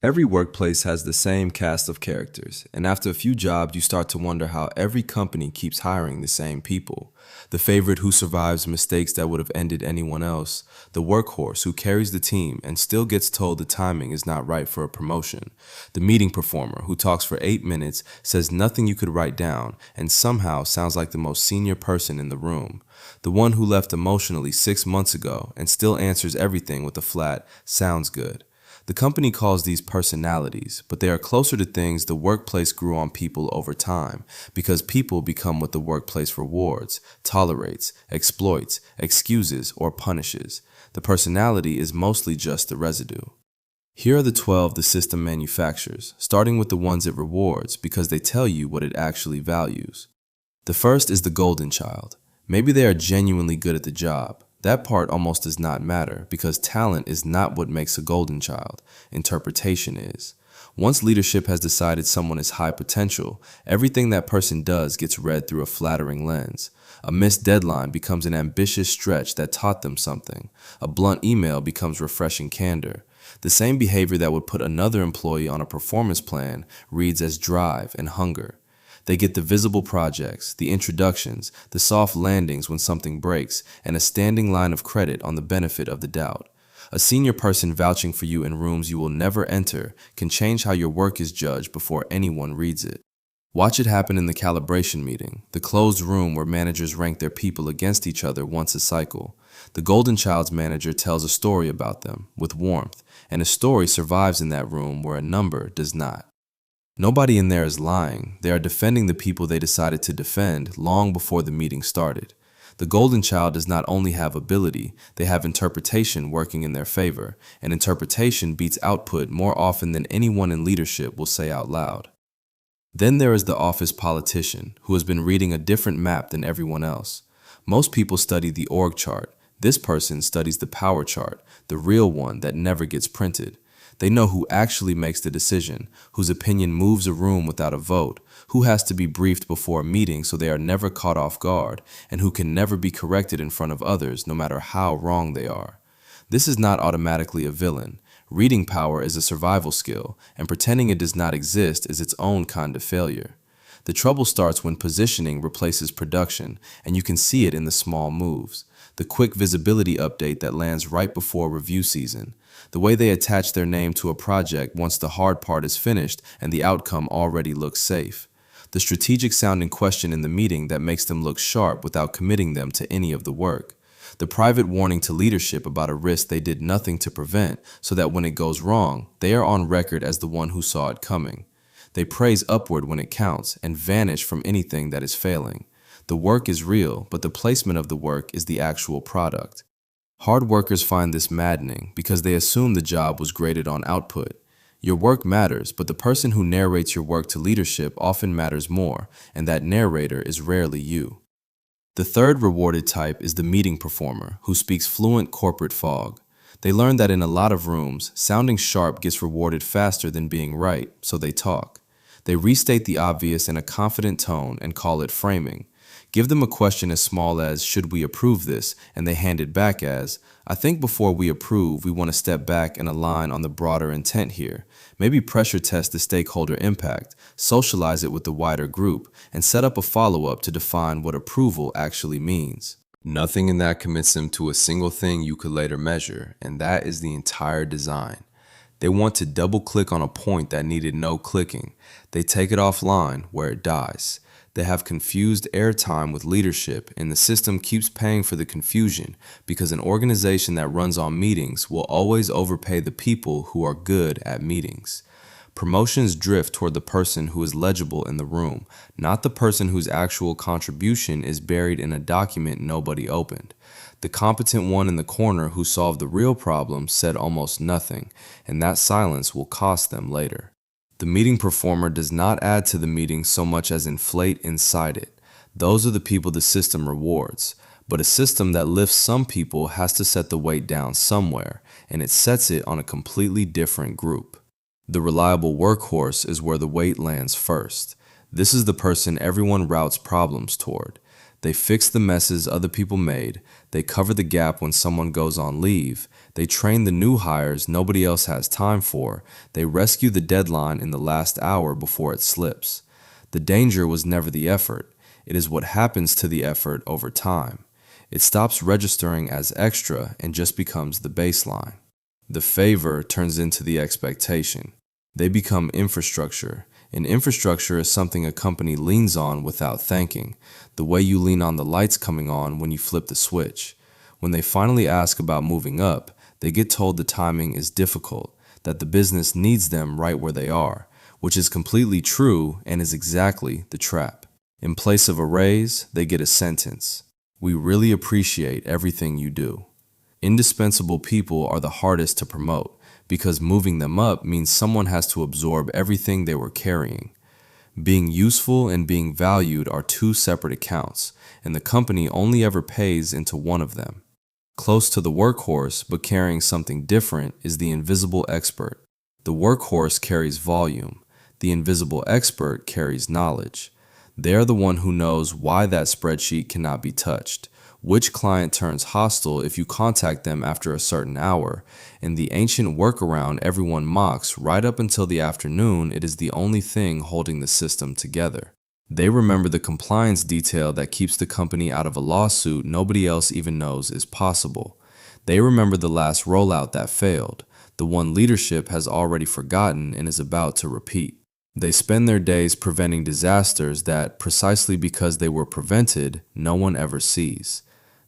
Every workplace has the same cast of characters, and after a few jobs, you start to wonder how every company keeps hiring the same people. The favorite who survives mistakes that would have ended anyone else, the workhorse who carries the team and still gets told the timing is not right for a promotion, the meeting performer who talks for 8 minutes, says nothing you could write down, and somehow sounds like the most senior person in the room, the one who left emotionally 6 months ago and still answers everything with a flat, "sounds good." The company calls these personalities, but they are closer to things the workplace grew on people over time, because people become what the workplace rewards, tolerates, exploits, excuses, or punishes. The personality is mostly just the residue. Here are the 12 the system manufactures, starting with the ones it rewards because they tell you what it actually values. The first is the golden child. Maybe they are genuinely good at the job. That part almost does not matter because talent is not what makes a golden child. Interpretation is. Once leadership has decided someone is high potential, everything that person does gets read through a flattering lens. A missed deadline becomes an ambitious stretch that taught them something. A blunt email becomes refreshing candor. The same behavior that would put another employee on a performance plan reads as drive and hunger. They get the visible projects, the introductions, the soft landings when something breaks, and a standing line of credit on the benefit of the doubt. A senior person vouching for you in rooms you will never enter can change how your work is judged before anyone reads it. Watch it happen in the calibration meeting, the closed room where managers rank their people against each other once a cycle. The golden child's manager tells a story about them, with warmth, and a story survives in that room where a number does not. Nobody in there is lying. They are defending the people they decided to defend long before the meeting started. The golden child does not only have ability, they have interpretation working in their favor, and interpretation beats output more often than anyone in leadership will say out loud. Then there is the office politician, who has been reading a different map than everyone else. Most people study the org chart. This person studies the power chart, the real one that never gets printed. They know who actually makes the decision, whose opinion moves a room without a vote, who has to be briefed before a meeting so they are never caught off guard, and who can never be corrected in front of others no matter how wrong they are. This is not automatically a villain. Reading power is a survival skill, and pretending it does not exist is its own kind of failure. The trouble starts when positioning replaces production, and you can see it in the small moves. The quick visibility update that lands right before review season. The way they attach their name to a project once the hard part is finished and the outcome already looks safe. The strategic sounding question in the meeting that makes them look sharp without committing them to any of the work. The private warning to leadership about a risk they did nothing to prevent so that when it goes wrong, they are on record as the one who saw it coming. They praise upward when it counts and vanish from anything that is failing. The work is real, but the placement of the work is the actual product. Hard workers find this maddening because they assume the job was graded on output. Your work matters, but the person who narrates your work to leadership often matters more, and that narrator is rarely you. The third rewarded type is the meeting performer, who speaks fluent corporate fog. They learn that in a lot of rooms, sounding sharp gets rewarded faster than being right, so they talk. They restate the obvious in a confident tone and call it framing. Give them a question as small as, "Should we approve this?" and they hand it back as, "I think before we approve, we want to step back and align on the broader intent here. Maybe pressure test the stakeholder impact, socialize it with the wider group, and set up a follow-up to define what approval actually means." Nothing in that commits them to a single thing you could later measure, and that is the entire design. They want to double-click on a point that needed no clicking. They take it offline where it dies. They have confused airtime with leadership, and the system keeps paying for the confusion because an organization that runs on meetings will always overpay the people who are good at meetings. Promotions drift toward the person who is legible in the room, not the person whose actual contribution is buried in a document nobody opened. The competent one in the corner who solved the real problem said almost nothing, and that silence will cost them later. The meeting performer does not add to the meeting so much as inflate inside it. Those are the people the system rewards. But a system that lifts some people has to set the weight down somewhere, and it sets it on a completely different group. The reliable workhorse is where the weight lands first. This is the person everyone routes problems toward. They fix the messes other people made. They cover the gap when someone goes on leave. They train the new hires nobody else has time for. They rescue the deadline in the last hour before it slips. The danger was never the effort. It is what happens to the effort over time. It stops registering as extra and just becomes the baseline. The favor turns into the expectation. They become infrastructure. And infrastructure is something a company leans on without thanking, the way you lean on the lights coming on when you flip the switch. When they finally ask about moving up, they get told the timing is difficult, that the business needs them right where they are, which is completely true and is exactly the trap. In place of a raise, they get a sentence. We really appreciate everything you do. Indispensable people are the hardest to promote, because moving them up means someone has to absorb everything they were carrying. Being useful and being valued are two separate accounts, and the company only ever pays into one of them. Close to the workhorse, but carrying something different, is the invisible expert. The workhorse carries volume. The invisible expert carries knowledge. They are the one who knows why that spreadsheet cannot be touched, which client turns hostile if you contact them after a certain hour, and the ancient workaround everyone mocks right up until the afternoon. It is the only thing holding the system together. They remember the compliance detail that keeps the company out of a lawsuit nobody else even knows is possible. They remember the last rollout that failed, the one leadership has already forgotten and is about to repeat. They spend their days preventing disasters that, precisely because they were prevented, no one ever sees.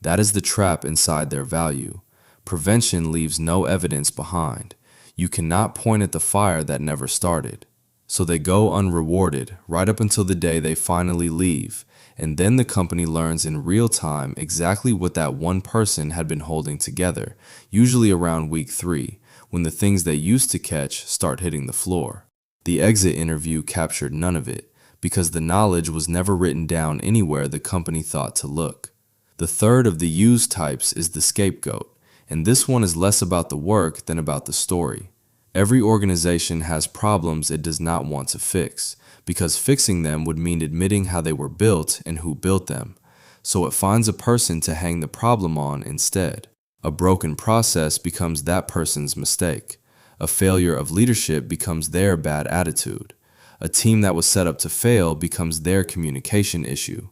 That is the trap inside their value. Prevention leaves no evidence behind. You cannot point at the fire that never started. So they go unrewarded right up until the day they finally leave, and then the company learns in real time exactly what that one person had been holding together, usually around week 3, when the things they used to catch start hitting the floor. The exit interview captured none of it, because the knowledge was never written down anywhere the company thought to look. The third of the use types is the scapegoat, and this one is less about the work than about the story. Every organization has problems it does not want to fix, because fixing them would mean admitting how they were built and who built them. So it finds a person to hang the problem on instead. A broken process becomes that person's mistake. A failure of leadership becomes their bad attitude. A team that was set up to fail becomes their communication issue.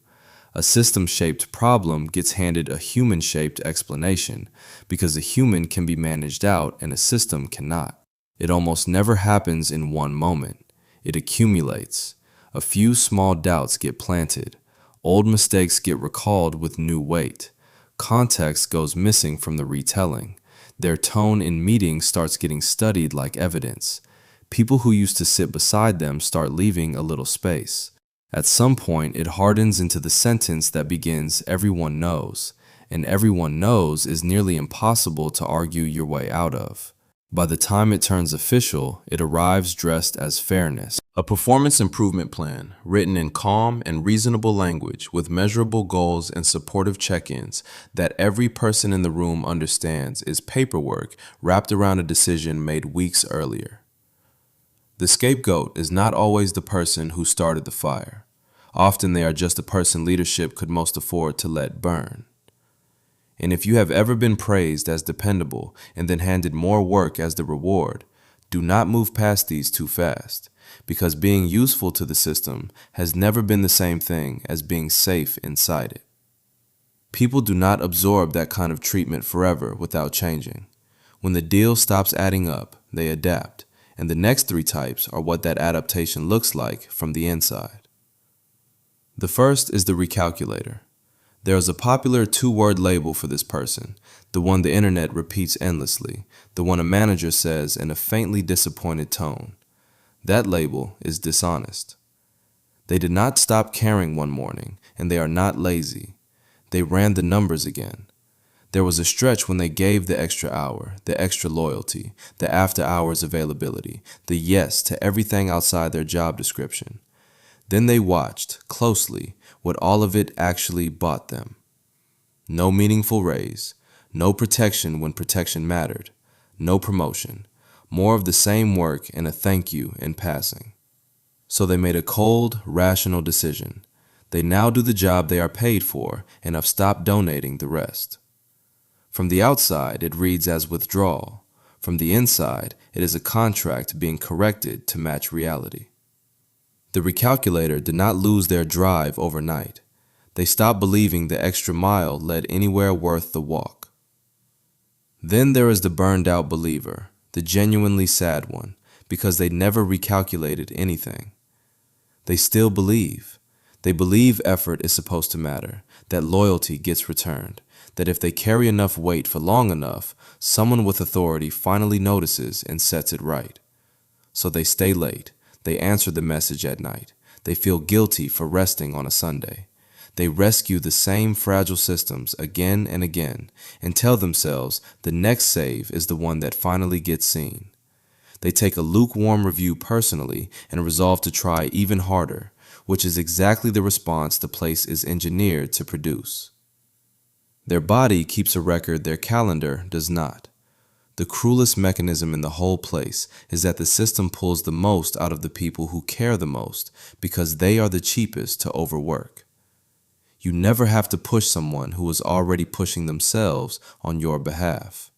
A system-shaped problem gets handed a human-shaped explanation, because a human can be managed out and a system cannot. It almost never happens in one moment. It accumulates. A few small doubts get planted. Old mistakes get recalled with new weight. Context goes missing from the retelling. Their tone in meetings starts getting studied like evidence. People who used to sit beside them start leaving a little space. At some point, it hardens into the sentence that begins, "Everyone knows," and "everyone knows" is nearly impossible to argue your way out of. By the time it turns official, it arrives dressed as fairness. A performance improvement plan, written in calm and reasonable language with measurable goals and supportive check-ins that every person in the room understands, is paperwork wrapped around a decision made weeks earlier. The scapegoat is not always the person who started the fire. Often they are just the person leadership could most afford to let burn. And if you have ever been praised as dependable and then handed more work as the reward, do not move past these too fast, because being useful to the system has never been the same thing as being safe inside it. People do not absorb that kind of treatment forever without changing. When the deal stops adding up, they adapt, and the next 3 types are what that adaptation looks like from the inside. The first is the recalculator. There is a popular 2-word label for this person, the one the internet repeats endlessly, the one a manager says in a faintly disappointed tone. That label is dishonest. They did not stop caring one morning, and they are not lazy. They ran the numbers again. There was a stretch when they gave the extra hour, the extra loyalty, the after-hours availability, the yes to everything outside their job description. Then they watched, closely, what all of it actually bought them. No meaningful raise, no protection when protection mattered, no promotion, more of the same work and a thank you in passing. So they made a cold, rational decision. They now do the job they are paid for and have stopped donating the rest. From the outside, it reads as withdrawal. From the inside, it is a contract being corrected to match reality. The Recalculator did not lose their drive overnight. They stopped believing the extra mile led anywhere worth the walk. Then there is the burned out believer, the genuinely sad one, because they never recalculated anything. They still believe. They believe effort is supposed to matter, that loyalty gets returned, that if they carry enough weight for long enough, someone with authority finally notices and sets it right. So they stay late. They answer the message at night. They feel guilty for resting on a Sunday. They rescue the same fragile systems again and again and tell themselves the next save is the one that finally gets seen. They take a lukewarm review personally and resolve to try even harder, which is exactly the response the place is engineered to produce. Their body keeps a record their calendar does not. The cruelest mechanism in the whole place is that the system pulls the most out of the people who care the most because they are the cheapest to overwork. You never have to push someone who is already pushing themselves on your behalf.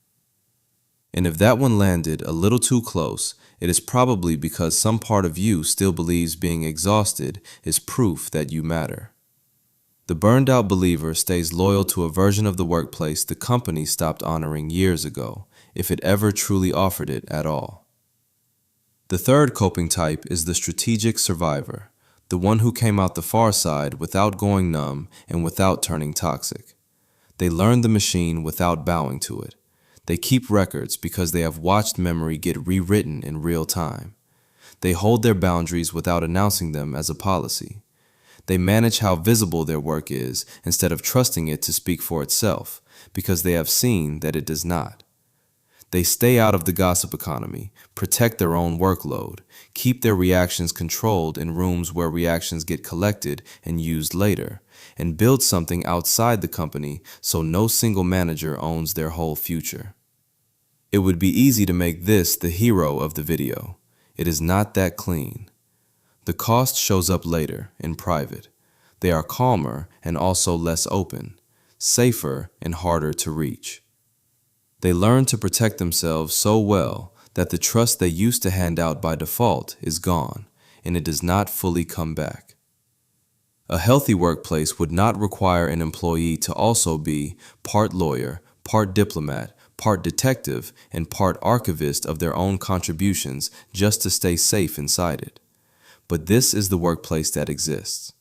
And if that one landed a little too close, it is probably because some part of you still believes being exhausted is proof that you matter. The burned out believer stays loyal to a version of the workplace the company stopped honoring years ago, if it ever truly offered it at all. The third coping type is the strategic survivor, the one who came out the far side without going numb and without turning toxic. They learn the machine without bowing to it. They keep records because they have watched memory get rewritten in real time. They hold their boundaries without announcing them as a policy. They manage how visible their work is instead of trusting it to speak for itself, because they have seen that it does not. They stay out of the gossip economy, protect their own workload, keep their reactions controlled in rooms where reactions get collected and used later, and build something outside the company so no single manager owns their whole future. It would be easy to make this the hero of the video. It is not that clean. The cost shows up later, in private. They are calmer and also less open, safer and harder to reach. They learn to protect themselves so well that the trust they used to hand out by default is gone, and it does not fully come back. A healthy workplace would not require an employee to also be part lawyer, part diplomat, part detective, and part archivist of their own contributions just to stay safe inside it. But this is the workplace that exists.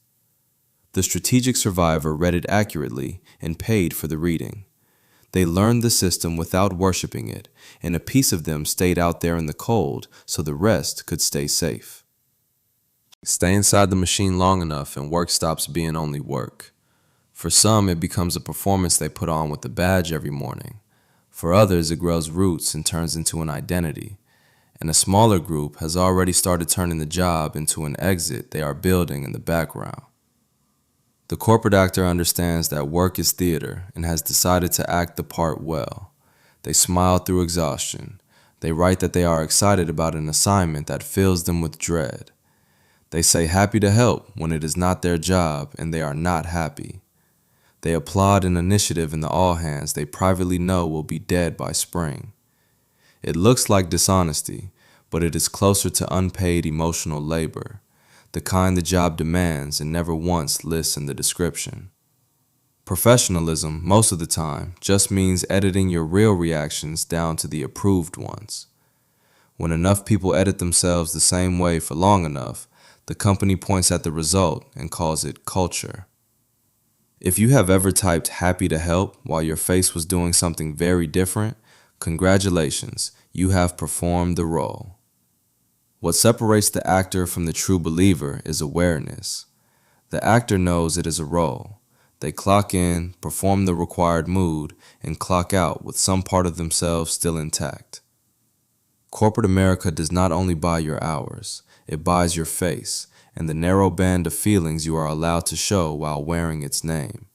The strategic survivor read it accurately and paid for the reading. They learned the system without worshiping it, and a piece of them stayed out there in the cold so the rest could stay safe. Stay inside the machine long enough and work stops being only work. For some, it becomes a performance they put on with the badge every morning. For others, it grows roots and turns into an identity. And a smaller group has already started turning the job into an exit they are building in the background. The corporate actor understands that work is theater and has decided to act the part well. They smile through exhaustion. They write that they are excited about an assignment that fills them with dread. They say happy to help when it is not their job and they are not happy. They applaud an initiative in the all-hands they privately know will be dead by spring. It looks like dishonesty, but it is closer to unpaid emotional labor, the kind the job demands and never once lists in the description. Professionalism, most of the time, just means editing your real reactions down to the approved ones. When enough people edit themselves the same way for long enough, the company points at the result and calls it culture. If you have ever typed happy to help while your face was doing something very different, congratulations, you have performed the role. What separates the actor from the true believer is awareness. The actor knows it is a role. They clock in, perform the required mood, and clock out with some part of themselves still intact. Corporate America does not only buy your hours, it buys your face and the narrow band of feelings you are allowed to show while wearing its name.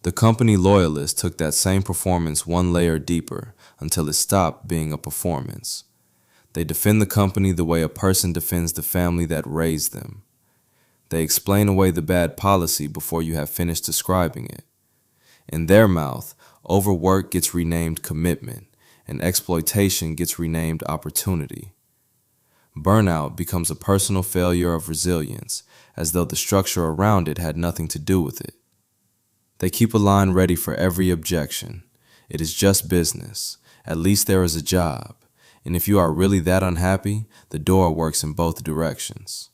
The Company Loyalist took that same performance one layer deeper until it stopped being a performance. They defend the company the way a person defends the family that raised them. They explain away the bad policy before you have finished describing it. In their mouth, overwork gets renamed commitment, and exploitation gets renamed opportunity. Burnout becomes a personal failure of resilience, as though the structure around it had nothing to do with it. They keep a line ready for every objection. It is just business. At least there is a job. And if you are really that unhappy, the door works in both directions.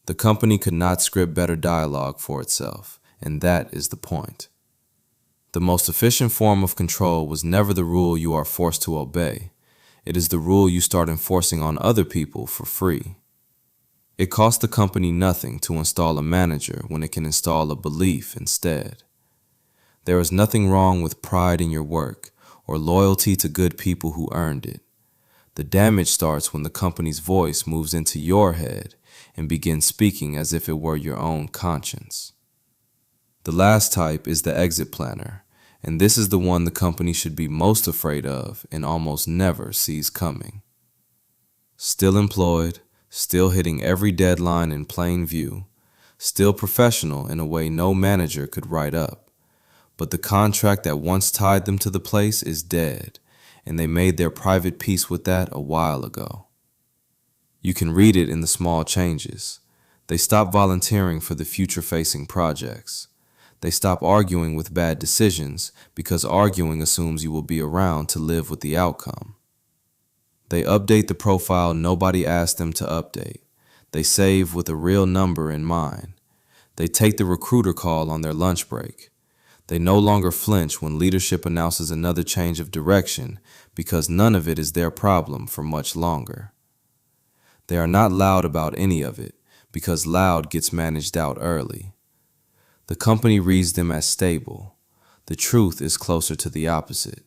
The company could not script better dialogue for itself, and that is the point. The most efficient form of control was never the rule you are forced to obey. It is the rule you start enforcing on other people for free. It costs the company nothing to install a manager when it can install a belief instead. There is nothing wrong with pride in your work or loyalty to good people who earned it. The damage starts when the company's voice moves into your head and begins speaking as if it were your own conscience. The last type is the exit planner, and this is the one the company should be most afraid of and almost never sees coming. Still employed, still hitting every deadline in plain view, still professional in a way no manager could write up. But the contract that once tied them to the place is dead, and they made their private peace with that a while ago. You can read it in the small changes. They stop volunteering for the future-facing projects. They stop arguing with bad decisions because arguing assumes you will be around to live with the outcome. They update the profile nobody asked them to update. They save with a real number in mind. They take the recruiter call on their lunch break. They no longer flinch when leadership announces another change of direction because none of it is their problem for much longer. They are not loud about any of it because loud gets managed out early. The company reads them as stable. The truth is closer to the opposite.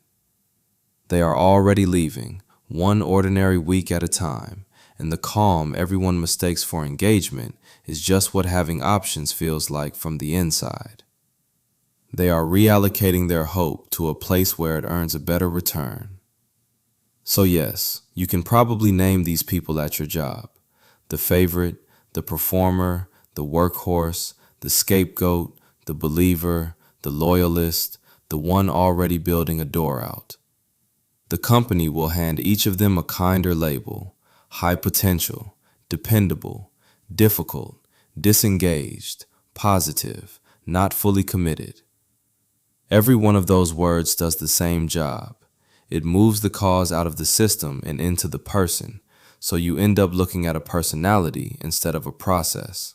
They are already leaving, one ordinary week at a time, and the calm everyone mistakes for engagement is just what having options feels like from the inside. They are reallocating their hope to a place where it earns a better return. So yes, you can probably name these people at your job: the favorite, the performer, the workhorse, the scapegoat, the believer, the loyalist, the one already building a door out. The company will hand each of them a kinder label: high potential, dependable, difficult, disengaged, positive, not fully committed. Every one of those words does the same job. It moves the cause out of the system and into the person, so you end up looking at a personality instead of a process.